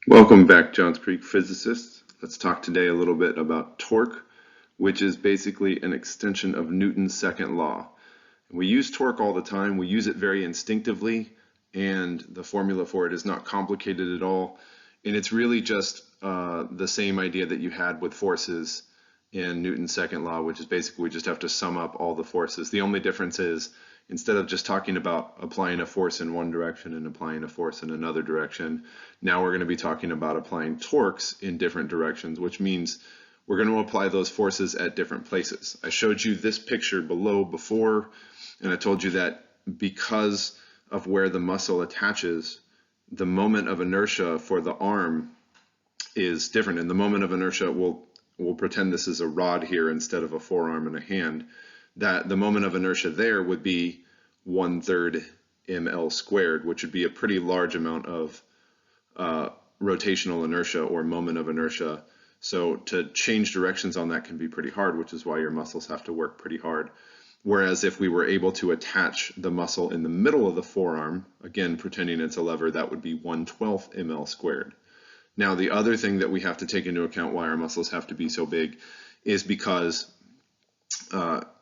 Welcome back, Johns Creek physicists. Let's talk today a little bit about torque, which is basically an extension of Newton's second law. We use torque all the time. We use it very instinctively, and the formula for it is not complicated at all. And it's really just the same idea that you had with forces in Newton's second law, which is basically we just have to sum up all the forces. The only difference is instead of just talking about applying a force in one direction and applying a force in another direction, now we're going to be talking about applying torques in different directions, which means we're going to apply those forces at different places. I showed you this picture below before, and I told you that because of where the muscle attaches, the moment of inertia for the arm is different. And the moment of inertia, we'll pretend this is a rod here instead of a forearm and a hand, that the moment of inertia there would be 1/3 ml squared, which would be a pretty large amount of rotational inertia or moment of inertia. So to change directions on that can be pretty hard, which is why your muscles have to work pretty hard. Whereas if we were able to attach the muscle in the middle of the forearm, again, pretending it's a lever, that would be 1/12 ml squared. Now, the other thing that we have to take into account why our muscles have to be so big is because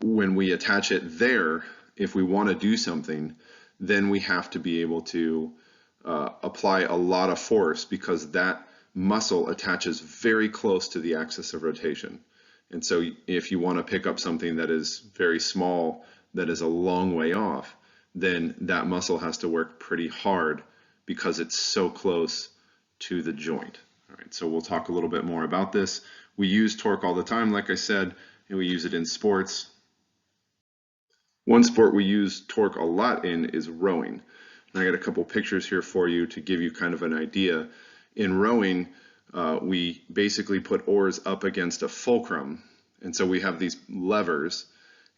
when we attach it there, if we want to do something, then we have to be able to apply a lot of force because that muscle attaches very close to the axis of rotation. And so if you want to pick up something that is very small, that is a long way off, then that muscle has to work pretty hard because it's so close to the joint. All right, so we'll talk a little bit more about this. We use torque all the time, like I said, and we use it in sports. One sport we use torque a lot in is rowing. And I got a couple pictures here for you to give you kind of an idea. In rowing, we basically put oars up against a fulcrum. And so we have these levers,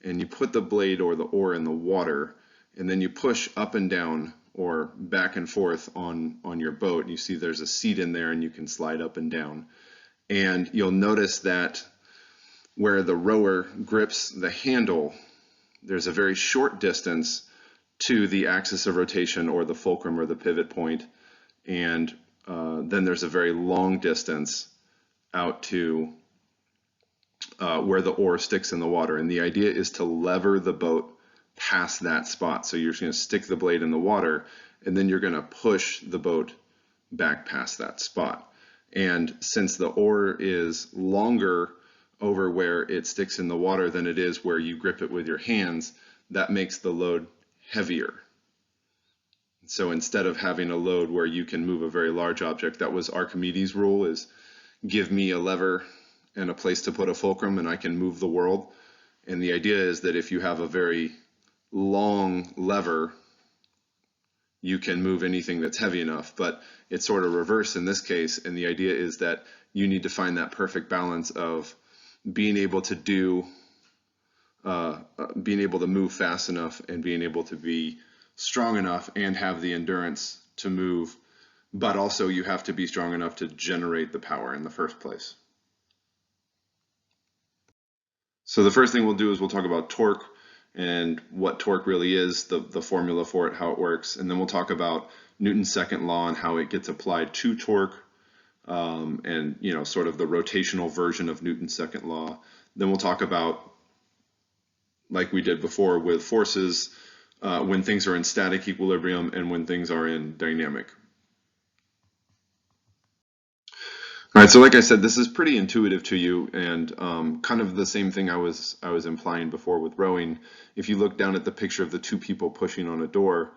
and you put the blade or the oar in the water, and then you push up and down or back and forth on your boat. And you see there's a seat in there, and you can slide up and down. And you'll notice that where the rower grips the handle, there's a very short distance to the axis of rotation or the fulcrum or the pivot point, and then there's a very long distance out to where the oar sticks in the water. And the idea is to lever the boat past that spot. So you're just going to stick the blade in the water, and then you're going to push the boat back past that spot. And since the oar is longer over where it sticks in the water than it is where you grip it with your hands, that makes the load heavier. So instead of having a load where you can move a very large object, that was Archimedes' rule, is give me a lever and a place to put a fulcrum and I can move the world. And the idea is that if you have a very long lever, you can move anything that's heavy enough, but it's sort of reverse in this case. And the idea is that you need to find that perfect balance of being able to move fast enough and being able to be strong enough and have the endurance to move, but also you have to be strong enough to generate the power in the first place. So the first thing we'll do is we'll talk about torque and what torque really is, the formula for it, how it works, and then we'll talk about Newton's second law and how it gets applied to torque, and sort of the rotational version of Newton's second law. Then we'll talk about, like we did before with forces, when things are in static equilibrium and when things are in dynamic. All right, so like I said, this is pretty intuitive to you, and kind of the same thing I was implying before with rowing. If you look down at the picture of the two people pushing on a door,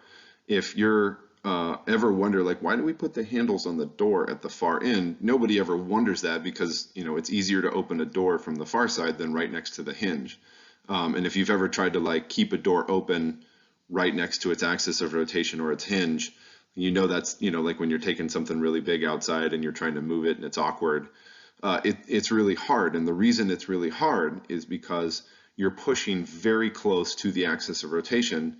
if you're ever wonder, like, why do we put the handles on the door at the far end? Nobody ever wonders that because it's easier to open a door from the far side than right next to the hinge. And if you've ever tried to like keep a door open right next to its axis of rotation or its hinge, that's like when you're taking something really big outside and you're trying to move it and it's awkward. It's really hard, and the reason it's really hard is because you're pushing very close to the axis of rotation,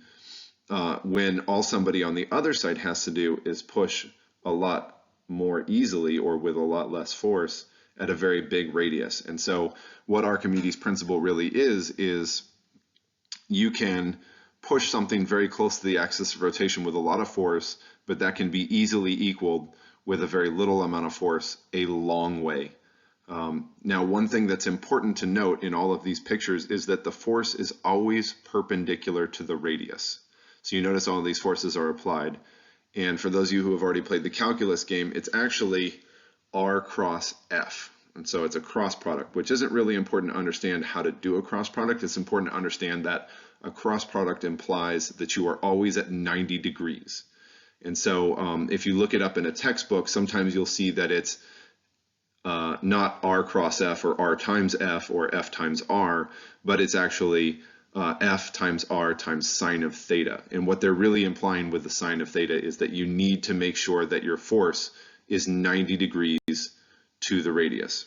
when all somebody on the other side has to do is push a lot more easily or with a lot less force at a very big radius. And so what Archimedes' principle really is you can push something very close to the axis of rotation with a lot of force, but that can be easily equaled with a very little amount of force a long way. Now, one thing that's important to note in all of these pictures is that the force is always perpendicular to the radius. So you notice all of these forces are applied. And for those of you who have already played the calculus game, it's actually R cross F. And so it's a cross product, which isn't really important to understand how to do a cross product. It's important to understand that a cross product implies that you are always at 90 degrees. And so if you look it up in a textbook, sometimes you'll see that it's not R cross F or R times F or F times R, but it's actually F times R times sine of theta. And what they're really implying with the sine of theta is that you need to make sure that your force is 90 degrees to the radius.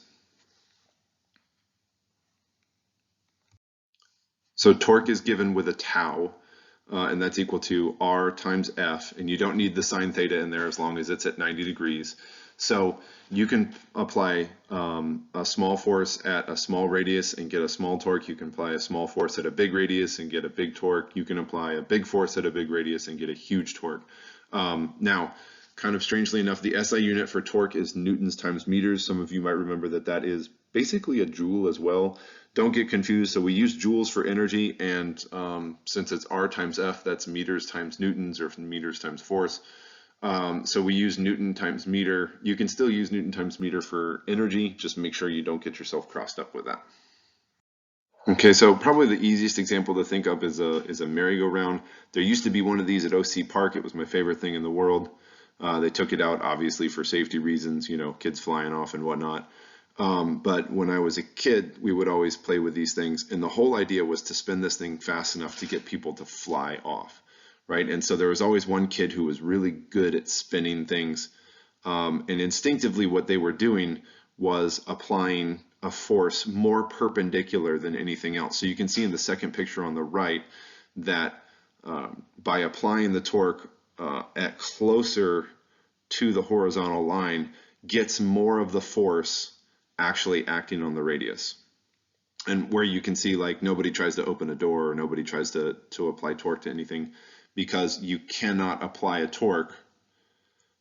So torque is given with a tau, and that's equal to R times F, and you don't need the sine theta in there as long as it's at 90 degrees. So you can apply a small force at a small radius and get a small torque. You can apply a small force at a big radius and get a big torque. You can apply a big force at a big radius and get a huge torque. Now, kind of strangely enough, the SI unit for torque is newtons times meters. Some of you might remember that that is basically a joule as well. Don't get confused. So we use joules for energy, and since it's R times F, that's meters times newtons, or meters times force. So we use Newton times meter. You can still use Newton times meter for energy. Just make sure you don't get yourself crossed up with that. Okay, so probably the easiest example to think of is a merry-go-round. There used to be one of these at OC Park. It was my favorite thing in the world. They took it out obviously for safety reasons, you know, kids flying off and whatnot. But when I was a kid, we would always play with these things, and the whole idea was to spin this thing fast enough to get people to fly off, right? And so there was always one kid who was really good at spinning things, and instinctively what they were doing was applying a force more perpendicular than anything else. So you can see in the second picture on the right that by applying the torque at closer to the horizontal line gets more of the force actually acting on the radius. And where you can see, like, nobody tries to open a door or nobody tries to apply torque to anything, because you cannot apply a torque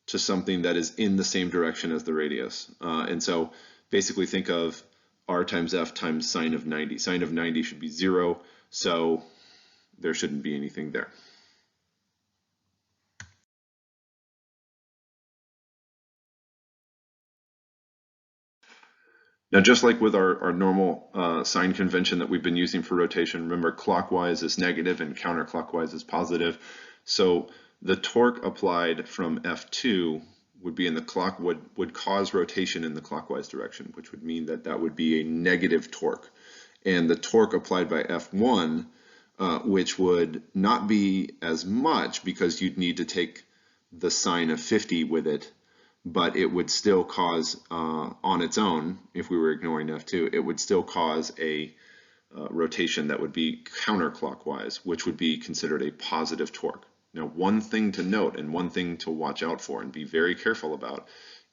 to something that is in the same direction as the radius. And so basically think of R times F times sine of 90. Sine of 90 should be 0, so there shouldn't be anything there. Now, just like with our normal sign convention that we've been using for rotation, remember clockwise is negative and counterclockwise is positive. So the torque applied from F2 would be in the clock, would cause rotation in the clockwise direction, which would mean that that would be a negative torque. And the torque applied by F1, which would not be as much because you'd need to take the sine of 50 with it, but it would still cause, on its own, if we were ignoring F2, it would still cause a rotation that would be counterclockwise, which would be considered a positive torque. Now, one thing to note and one thing to watch out for and be very careful about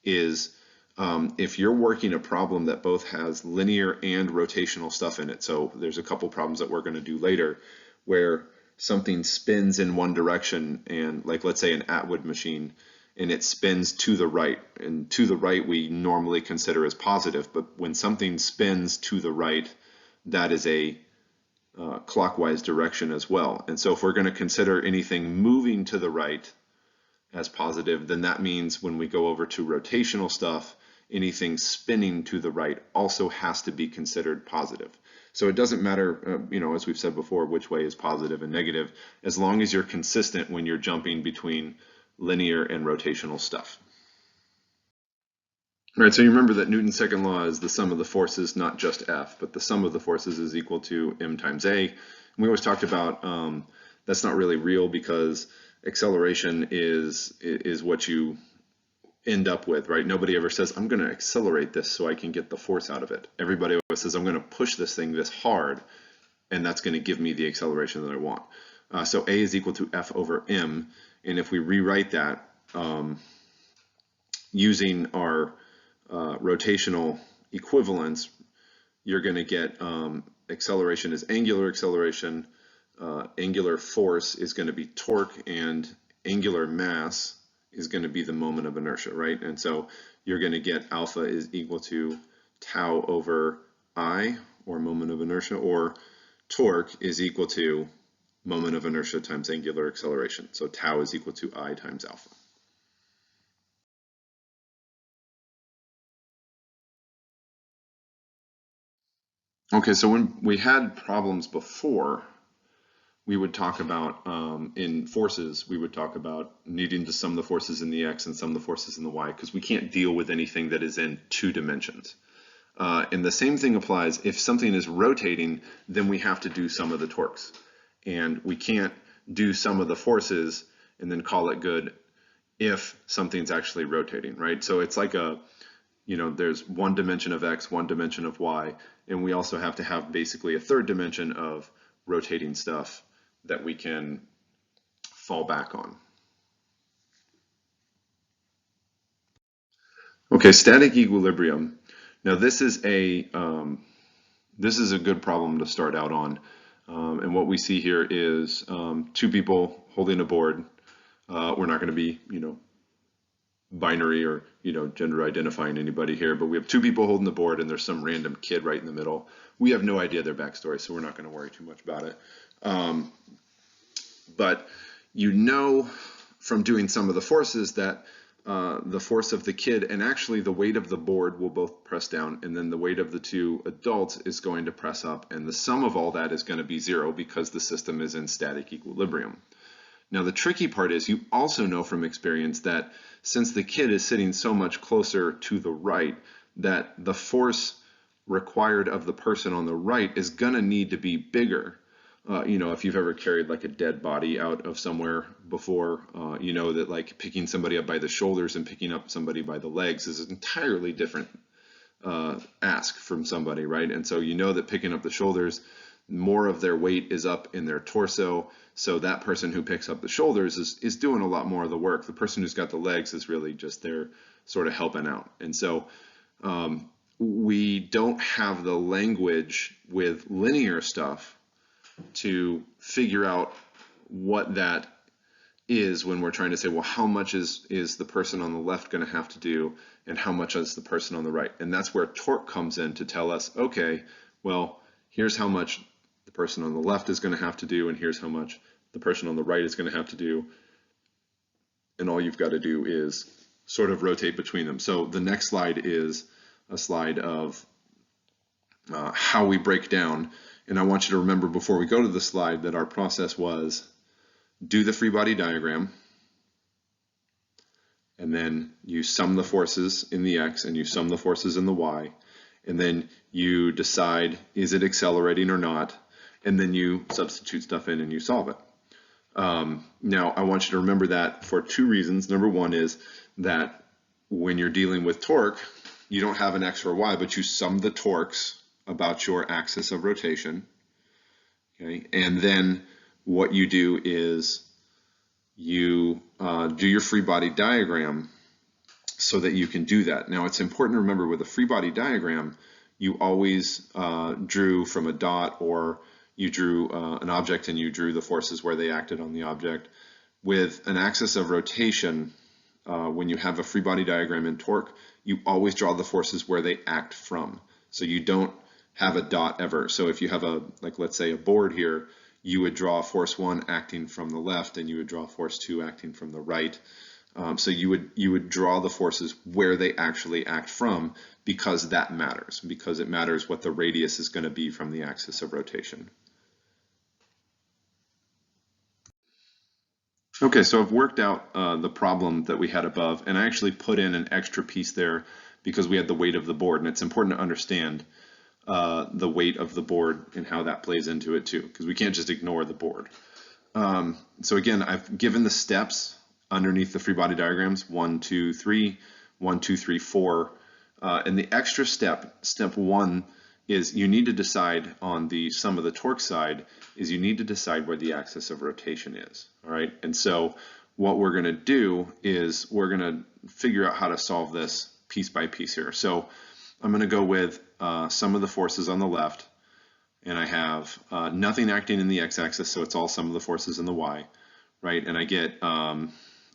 is if you're working a problem that both has linear and rotational stuff in it. So there's a couple problems that we're going to do later where something spins in one direction, and like let's say an Atwood machine, and it spins to the right, and to the right we normally consider as positive, but when something spins to the right, that is a clockwise direction as well. And so if we're going to consider anything moving to the right as positive, then that means when we go over to rotational stuff, anything spinning to the right also has to be considered positive. So it doesn't matter, you know, as we've said before, which way is positive and negative, as long as you're consistent when you're jumping between linear and rotational stuff. All right, so you remember that Newton's second law is the sum of the forces, not just F, but the sum of the forces is equal to m times a. And we always talked about that's not really real because acceleration is what you end up with, right? Nobody ever says, I'm going to accelerate this so I can get the force out of it. Everybody always says, I'm going to push this thing this hard, and that's going to give me the acceleration that I want. So a is equal to F over m. And if we rewrite that using our rotational equivalence, you're going to get acceleration is angular acceleration, angular force is going to be torque, and angular mass is going to be the moment of inertia, right? And so you're going to get alpha is equal to tau over I, or moment of inertia, or torque is equal to moment of inertia times angular acceleration. So tau is equal to I times alpha. Okay, so when we had problems before, we would talk about, in forces, we would talk about needing to sum the forces in the x and sum the forces in the y, because we can't deal with anything that is in 2 dimensions. And the same thing applies if something is rotating, then we have to do some of the torques. And we can't do some of the forces and then call it good if something's actually rotating, right? So it's like there's 1 dimension of x, 1 dimension of y, and we also have to have basically a 3rd dimension of rotating stuff that we can fall back on. Okay, static equilibrium. Now this is a good problem to start out on. And what we see here is 2 people holding a board. We're not going to be, binary or, gender identifying anybody here, but we have 2 people holding the board and there's some random kid right in the middle. We have no idea their backstory, so we're not going to worry too much about it. But from doing some of the forces that the force of the kid and actually the weight of the board will both press down, and then the weight of the 2 adults is going to press up, and the sum of all that is going to be 0 because the system is in static equilibrium. Now the tricky part is you also know from experience that since the kid is sitting so much closer to the right, that the force required of the person on the right is going to need to be bigger. If you've ever carried like a dead body out of somewhere before, you know that like picking somebody up by the shoulders and picking up somebody by the legs is an entirely different ask from somebody, right? And so you know that picking up the shoulders, more of their weight is up in their torso. So that person who picks up the shoulders is doing a lot more of the work. The person who's got the legs is really just there sort of helping out. And so we don't have the language with linear stuff to figure out what that is when we're trying to say, well, how much is the person on the left going to have to do and how much is the person on the right? And that's where torque comes in to tell us, okay, well, here's how much the person on the left is going to have to do, and here's how much the person on the right is going to have to do. And all you've got to do is sort of rotate between them. So the next slide is a slide of how we break down. And I want you to remember before we go to the slide that our process was do the free body diagram, and then you sum the forces in the x and you sum the forces in the y, and then you decide is it accelerating or not, and then you substitute stuff in and you solve it. Now I want you to remember that for 2 reasons. Number 1 is that when you're dealing with torque, you don't have an x or a y, but you sum the torques about your axis of rotation. Okay, and then what you do is you do your free body diagram so that you can do that. Now it's important to remember with a free body diagram, you always drew from a dot, or you drew an object and you drew the forces where they acted on the object. With an axis of rotation, when you have a free body diagram in torque, you always draw the forces where they act from. So you don't have a dot ever. So if you have let's say a board here, you would draw force 1 acting from the left and you would draw force 2 acting from the right. So you would draw the forces where they actually act from, because that matters, because it matters what the radius is going to be from the axis of rotation. Okay, so I've worked out the problem that we had above, and I actually put in an extra piece there because we had the weight of the board, and it's important to understand the weight of the board and how that plays into it too, because we can't just ignore the board. So again, I've given the steps underneath the free body diagrams, 1, 2, 3, 1, 2, 3, 4. And the extra step 1, is you need to decide on the sum of the torque side, is you need to decide where the axis of rotation is. All right, and so what we're going to do is we're going to figure out how to solve this piece by piece here. So I'm going to go with sum of the forces on the left, and I have nothing acting in the x-axis, so it's all sum of the forces in the y, right? And I get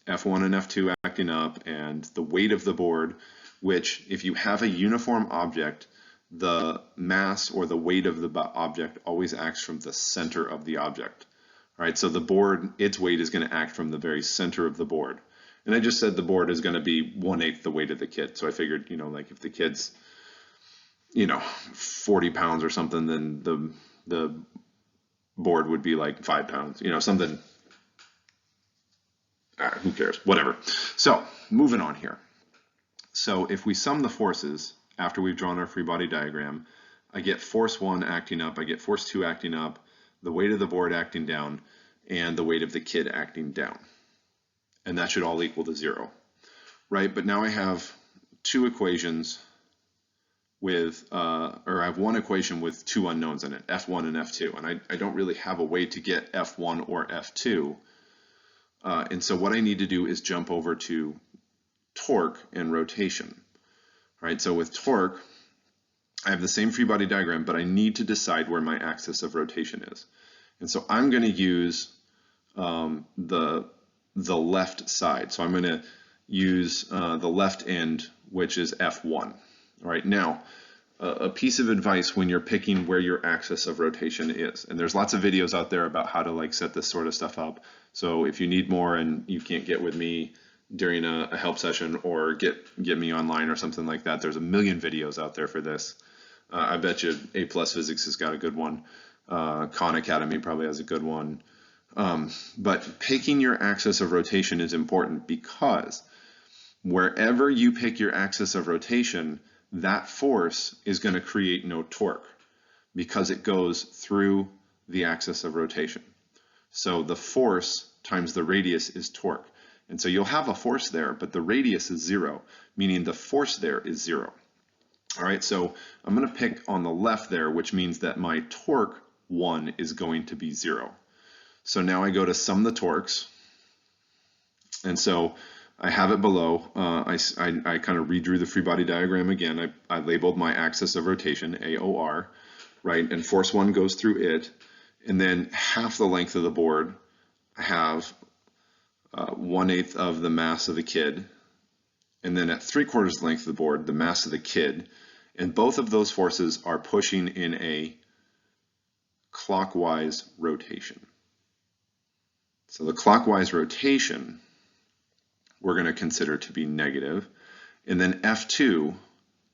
F1 and F2 acting up, and the weight of the board, which if you have a uniform object, the mass or the weight of the object always acts from the center of the object. All right, so the board, its weight is going to act from the very center of the board. And I just said the board is going to be 1/8 the weight of the kid. So I figured, like if the kid's, 40 pounds or something, then the board would be like 5 pounds, something. Who cares? Whatever. So moving on here. So if we sum the forces after we've drawn our free body diagram, I get force 1 acting up, I get force 2 acting up, the weight of the board acting down, and the weight of the kid acting down. And that should all equal to 0, right? But now I have two equations with, or I have one equation with two unknowns in it, F1 and F2, and I don't really have a way to get F1 or F2. And so what I need to do is jump over to torque and rotation. All right, so with torque, I have the same free body diagram, but I need to decide where my axis of rotation is. And so I'm going to use the left side. So I'm going to use the left end, which is F1. All right, now a piece of advice when you're picking where your axis of rotation is, and there's lots of videos out there about how to set this sort of stuff up. So if you need more and you can't get with me during a help session or get me online or something like that, there's a million videos out there for this. I bet you A+ Physics has got a good one. Khan Academy probably has a good one. But picking your axis of rotation is important because wherever you pick your axis of rotation, that force is going to create no torque because it goes through the axis of rotation. So the force times the radius is torque. And so you'll have a force there, but the radius is 0, meaning the force there is 0. All right, so I'm going to pick on the left there, which means that my torque 1 is going to be 0. So now I go to sum the torques. And so I have it below. I kind of redrew the free body diagram again. I labeled my axis of rotation, AOR, right? And force 1 goes through it. And then half the length of the board, I have 1/8 of the mass of the kid. And then at 3/4 length of the board, the mass of the kid. And both of those forces are pushing in a clockwise rotation. So the clockwise rotation we're going to consider to be negative. And then F2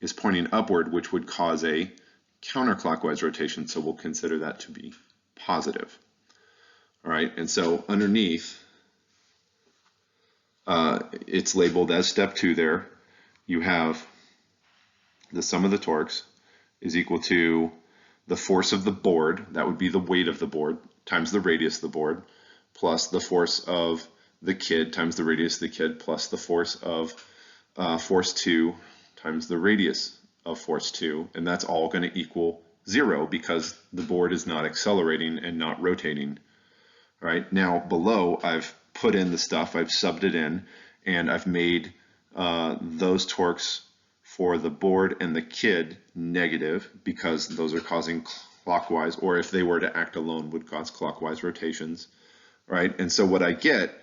is pointing upward, which would cause a counterclockwise rotation. So we'll consider that to be positive. All right, and so underneath, it's labeled as step 2 there. You have the sum of the torques is equal to the force of the board, that would be the weight of the board, times the radius of the board, plus the force of the kid times the radius of the kid, plus the force of force 2 times the radius of force 2, and that's all going to equal 0 because the board is not accelerating and not rotating. All right, now below I've put in the stuff, I've subbed it in, and I've made those torques for the board and the kid negative because those are causing clockwise, or if they were to act alone, would cause clockwise rotations. Right, and so what I get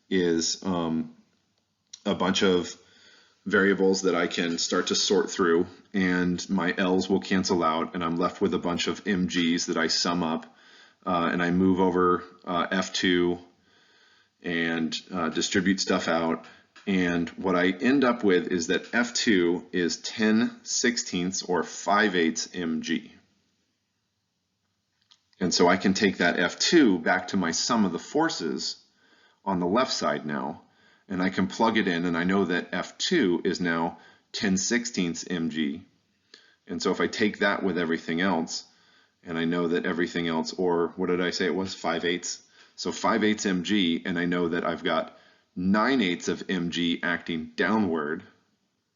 is a bunch of variables that I can start to sort through, and my L's will cancel out, and I'm left with a bunch of mg's that I sum up, and I move over F2 and distribute stuff out. And what I end up with is that F2 is 10/16 or 5/8 mg. And so I can take that F2 back to my sum of the forces on the left side now, and I can plug it in, and I know that F2 is now 10/16 mg. And so if I take that with everything else, and I know that everything else, or what did I say it was, 5/8? So 5/8 mg, and I know that I've got 9/8 of mg acting downward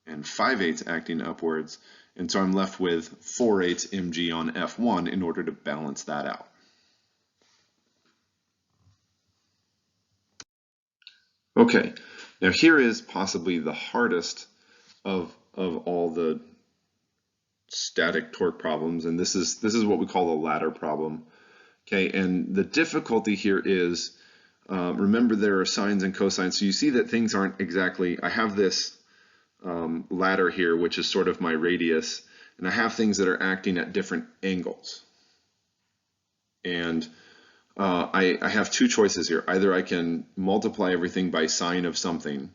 and 5/8 acting upwards. And so I'm left with 4/8 mg on F1 in order to balance that out. Okay, now here is possibly the hardest of all the static torque problems, and this is what we call the ladder problem. Okay, and the difficulty here is Remember there are sines and cosines, so you see that things aren't exactly, I have this ladder here, which is sort of my radius, and I have things that are acting at different angles. And I have two choices here. Either I can multiply everything by sine of something,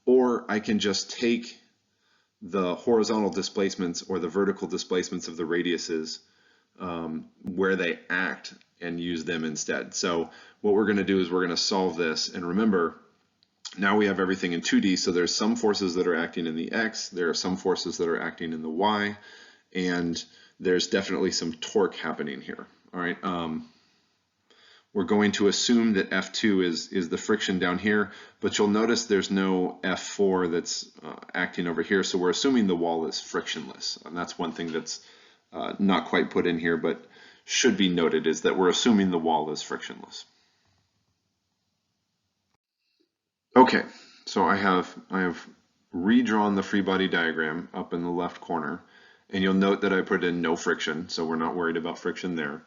or I can just take the horizontal displacements or the vertical displacements of the radiuses where they act and use them instead. So what we're going to do is we're going to solve this. And remember, now we have everything in 2D, so there's some forces that are acting in the X, there are some forces that are acting in the Y, and there's definitely some torque happening here. All right. We're going to assume that F2 is the friction down here, but you'll notice there's no F4 that's acting over here, so we're assuming the wall is frictionless. And that's one thing that's not quite put in here, but should be noted, is that we're assuming the wall is frictionless. Okay, so I have redrawn the free body diagram up in the left corner, and you'll note that I put in no friction, so we're not worried about friction there.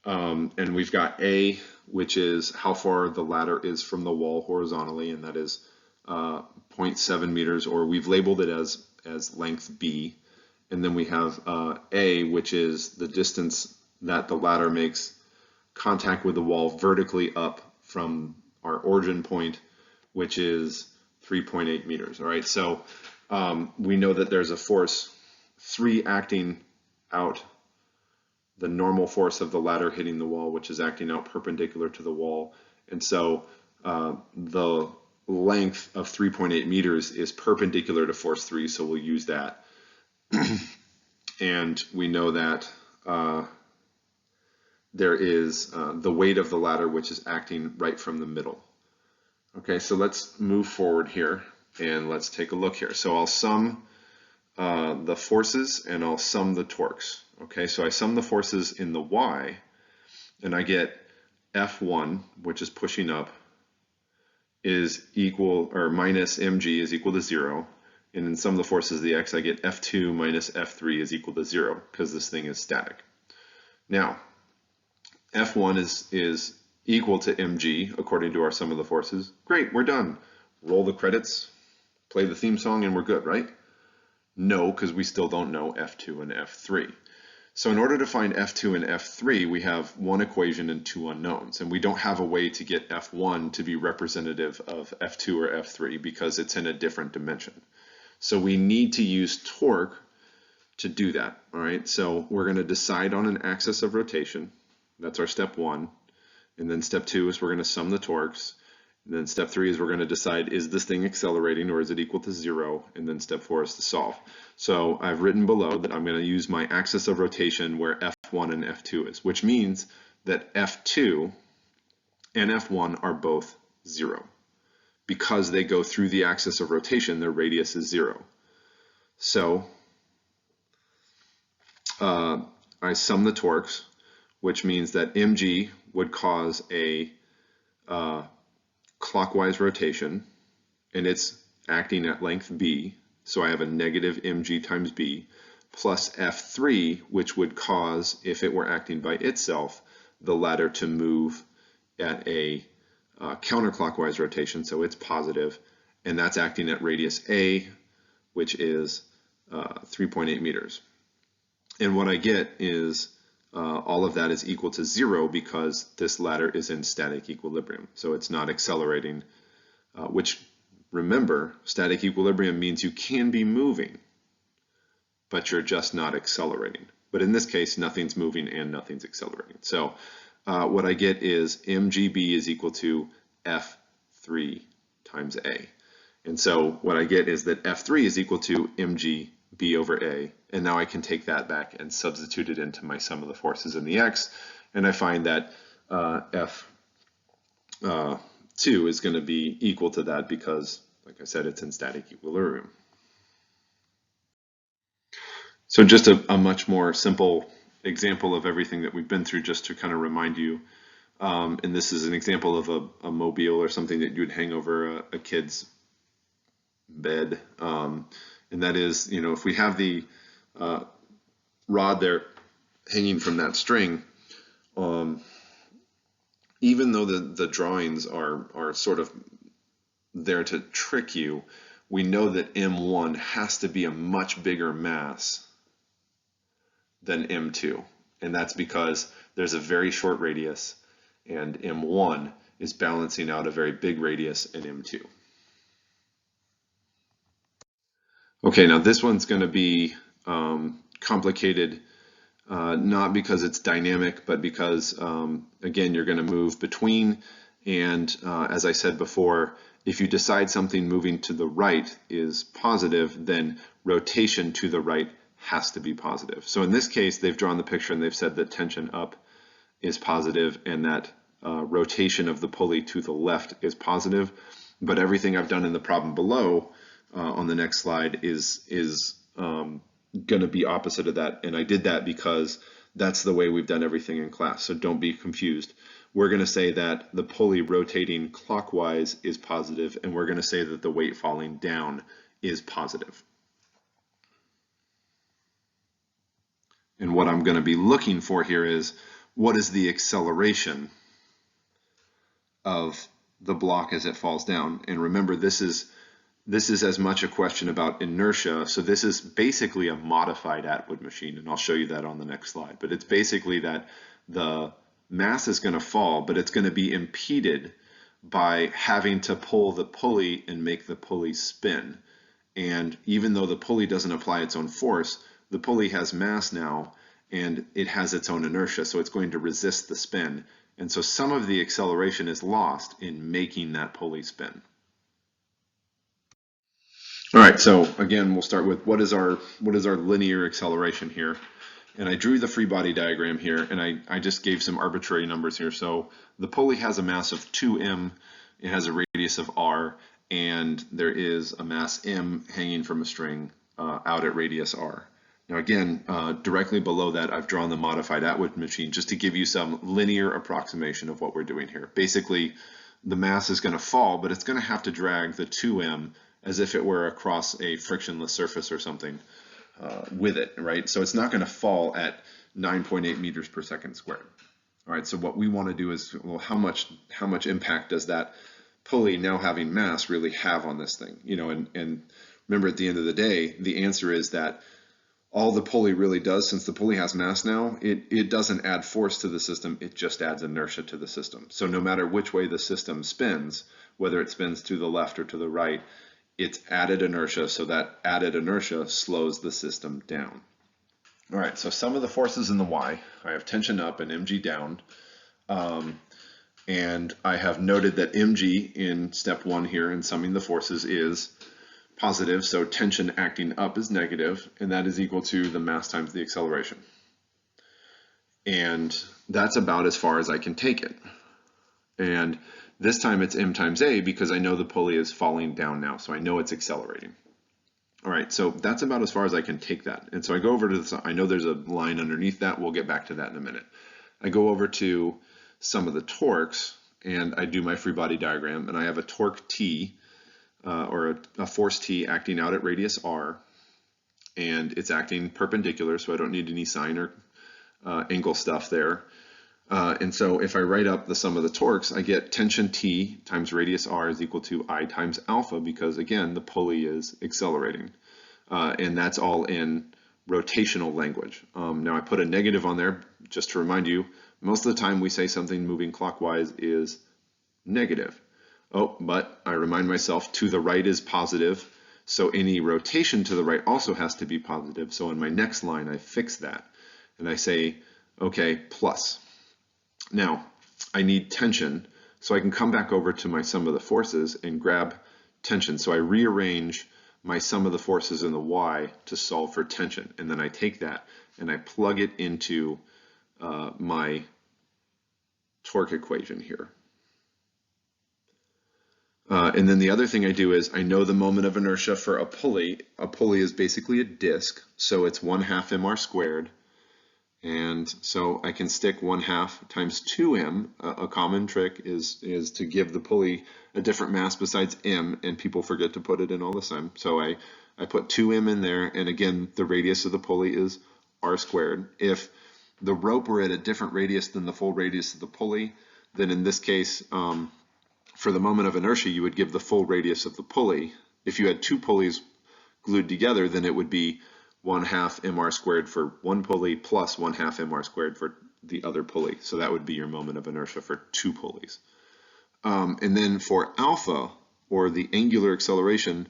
And we've got A, which is how far the ladder is from the wall horizontally, and that is 0.7 meters, or we've labeled it as length B. And then we have A, which is the distance that the ladder makes contact with the wall vertically up from our origin point, which is 3.8 meters. All right, so we know that there's a force 3 acting out the normal force of the ladder hitting the wall, which is acting out perpendicular to the wall. And so the length of 3.8 meters is perpendicular to force 3, so we'll use that. And we know that there is the weight of the ladder, which is acting right from the middle. Okay, so let's move forward here and let's take a look here. So I'll sum the forces and I'll sum the torques. Okay, so I sum the forces in the Y and I get F1, which is pushing up, is equal, or minus mg is equal to 0. And in sum of the forces of the X, I get F2 minus F3 is equal to 0 because this thing is static. Now, F1 is equal to mg according to our sum of the forces. Great, we're done. Roll the credits, play the theme song, and we're good, right? No, because we still don't know F2 and F3. So in order to find F2 and F3, we have one equation and two unknowns, and we don't have a way to get F1 to be representative of F2 or F3 because it's in a different dimension. So we need to use torque to do that. All right, so we're going to decide on an axis of rotation. That's our step 1. And then step 2 is we're going to sum the torques. And then step 3 is we're going to decide, is this thing accelerating or is it equal to 0? And then step 4 is to solve. So I've written below that I'm going to use my axis of rotation where F1 and F2 is, which means that F2 and F1 are both 0. Because they go through the axis of rotation, their radius is 0. So I sum the torques, which means that mg would cause a clockwise rotation, and it's acting at length b, so I have a negative mg times b, plus F3, which would cause, if it were acting by itself, the ladder to move at a counterclockwise rotation, so it's positive, and that's acting at radius a, which is 3.8 meters. And what I get is all of that is equal to 0 because this ladder is in static equilibrium. So it's not accelerating, which, remember, static equilibrium means you can be moving, but you're just not accelerating. But in this case, nothing's moving and nothing's accelerating. So what I get is mgb is equal to F3 times A. And so what I get is that F3 is equal to mg b over a, and now I can take that back and substitute it into my sum of the forces in the X, and I find that F2 is going to be equal to that because, like I said, it's in static equilibrium. So just a much more simple example of everything that we've been through, just to kind of remind you, and this is an example of a mobile or something that you'd hang over a kid's bed. And that is, you know, if we have the rod there hanging from that string, you even though the drawings are sort of there to trick you, we know that M1 has to be a much bigger mass than M2. And that's because there's a very short radius and M1 is balancing out a very big radius in M2. Okay, now this one's going to be complicated, not because it's dynamic, but because, again, you're going to move between. And as I said before, if you decide something moving to the right is positive, then rotation to the right has to be positive. So in this case, they've drawn the picture and they've said that tension up is positive and that rotation of the pulley to the left is positive. But everything I've done in the problem below on the next slide is going to be opposite of that. And I did that because that's the way we've done everything in class. So don't be confused. We're going to say that the pulley rotating clockwise is positive, and we're going to say that the weight falling down is positive. And what I'm going to be looking for here is, what is the acceleration of the block as it falls down? And remember, this is as much a question about inertia. So this is basically a modified Atwood machine, and I'll show you that on the next slide. But it's basically that the mass is going to fall, but it's going to be impeded by having to pull the pulley and make the pulley spin. And even though the pulley doesn't apply its own force, the pulley has mass now, and it has its own inertia, so it's going to resist the spin. And so some of the acceleration is lost in making that pulley spin. All right, so again, we'll start with what is our linear acceleration here. And I drew the free body diagram here, and I just gave some arbitrary numbers here. So the pulley has a mass of 2m, it has a radius of r, and there is a mass m hanging from a string out at radius r. Now again, directly below that, I've drawn the modified Atwood machine just to give you some linear approximation of what we're doing here. Basically, the mass is going to fall, but it's going to have to drag the 2m as if it were across a frictionless surface or something with it, right? So it's not going to fall at 9.8 meters per second squared. All right, so what we want to do is, well, how much impact does that pulley now having mass really have on this thing? You know, and remember, at the end of the day, the answer is that all the pulley really does, since the pulley has mass now, it doesn't add force to the system, it just adds inertia to the system. So no matter which way the system spins, whether it spins to the left or to the right, it's added inertia, so that added inertia slows the system down. All right, so sum of the forces in the Y. I have tension up and mg down. And I have noted that mg in step 1 here in summing the forces is positive, so tension acting up is negative, and that is equal to the mass times the acceleration. And that's about as far as I can take it. And this time it's m times a because I know the pulley is falling down now, so I know it's accelerating. All right, so that's about as far as I can take that. And so I go over to this, I know there's a line underneath that, we'll get back to that in a minute. I go over to some of the torques, and I do my free body diagram, and I have a torque T, or a force T acting out at radius r, and it's acting perpendicular, so I don't need any sine or angle stuff there. And so if I write up the sum of the torques, I get tension T times radius r is equal to I times alpha, because again, the pulley is accelerating. And that's all in rotational language. Now I put a negative on there just to remind you, most of the time we say something moving clockwise is negative. Oh, but I remind myself to the right is positive, so any rotation to the right also has to be positive. So in my next line, I fix that and I say, okay, plus. Now, I need tension, so I can come back over to my sum of the forces and grab tension. So I rearrange my sum of the forces in the Y to solve for tension, and then I take that and I plug it into my torque equation here. And then the other thing I do is I know the moment of inertia for a pulley. A pulley is basically a disk, so it's 1/2 mr squared. And so I can stick 1/2 times 2m. A common trick is to give the pulley a different mass besides m, and people forget to put it in all the time. So I put 2m in there, and again, the radius of the pulley is r squared. If the rope were at a different radius than the full radius of the pulley, then in this case, for the moment of inertia, you would give the full radius of the pulley. If you had two pulleys glued together, then it would be 1/2 mr squared for one pulley plus 1/2 mr squared for the other pulley. So that would be your moment of inertia for two pulleys. And then for alpha, or the angular acceleration,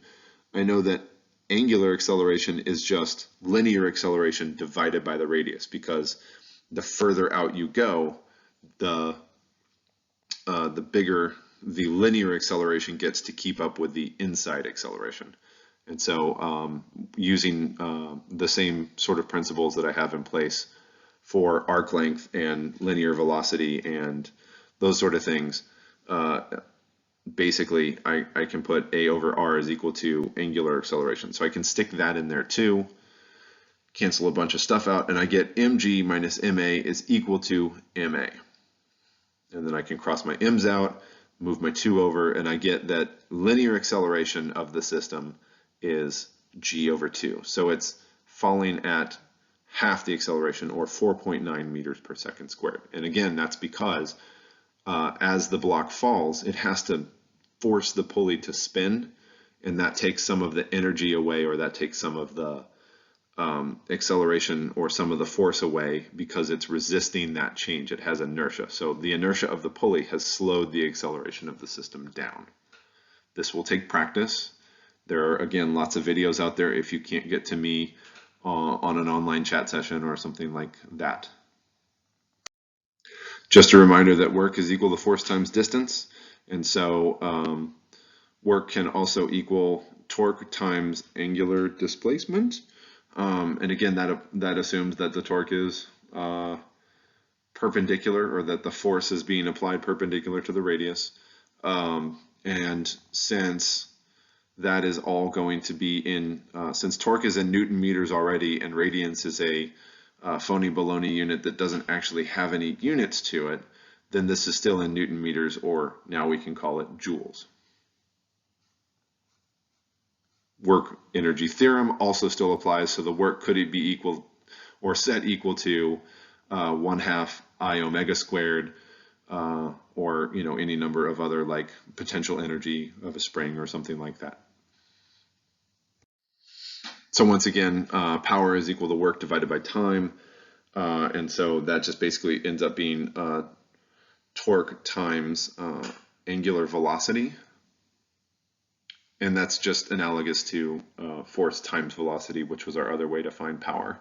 I know that angular acceleration is just linear acceleration divided by the radius, because the further out you go, the bigger the linear acceleration gets to keep up with the inside acceleration. And so using the same sort of principles that I have in place for arc length and linear velocity and those sort of things, basically I can put A over R is equal to angular acceleration. So I can stick that in there too, cancel a bunch of stuff out, and I get mg minus ma is equal to ma. And then I can cross my m's out, move my 2 over, and I get that linear acceleration of the system is g over 2. So it's falling at half the acceleration, or 4.9 meters per second squared. And again, that's because as the block falls, it has to force the pulley to spin, and that takes some of the energy away, or that takes some of the acceleration or some of the force away, because it's resisting that change. It has inertia. So the inertia of the pulley has slowed the acceleration of the system down. This will take practice. There are, again, lots of videos out there if you can't get to me on an online chat session or something like that. Just a reminder that work is equal to force times distance. And so work can also equal torque times angular displacement. And again, that assumes that the torque is perpendicular, or that the force is being applied perpendicular to the radius. And since that is all going to be in, since torque is in Newton meters already, and radians is a phony baloney unit that doesn't actually have any units to it, then this is still in Newton meters, or now we can call it joules. Work energy theorem also still applies, so the work could be equal or set equal to 1/2 I omega squared, or any number of other, like potential energy of a spring or something like that. So once again, power is equal to work divided by time, and so that just basically ends up being torque times angular velocity. And that's just analogous to force times velocity, which was our other way to find power.